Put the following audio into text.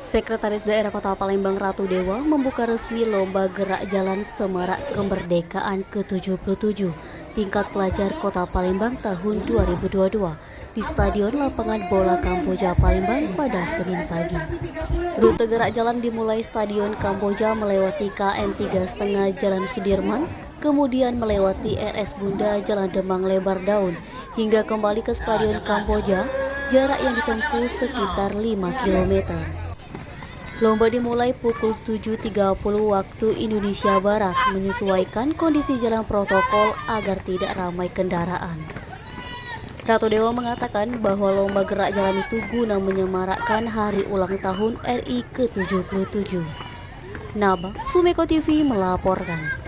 Sekretaris Daerah Kota Palembang Ratu Dewa membuka resmi Lomba Gerak Jalan Semarak Kemerdekaan ke-77 tingkat pelajar Kota Palembang tahun 2022 di Stadion Lapangan Bola Kamboja Palembang pada Senin pagi. Rute gerak jalan dimulai Stadion Kamboja melewati KM 3,5 Jalan Sudirman, kemudian melewati RS Bunda Jalan Demang Lebar Daun, hingga kembali ke Stadion Kamboja, jarak yang ditempuh sekitar 5 km. Lomba dimulai pukul 7.30 waktu Indonesia Barat, menyesuaikan kondisi jalan protokol agar tidak ramai kendaraan. Ratu Dewa mengatakan bahwa lomba gerak jalan itu guna menyemarakkan hari ulang tahun RI ke-77. Naba, Sumeko TV melaporkan.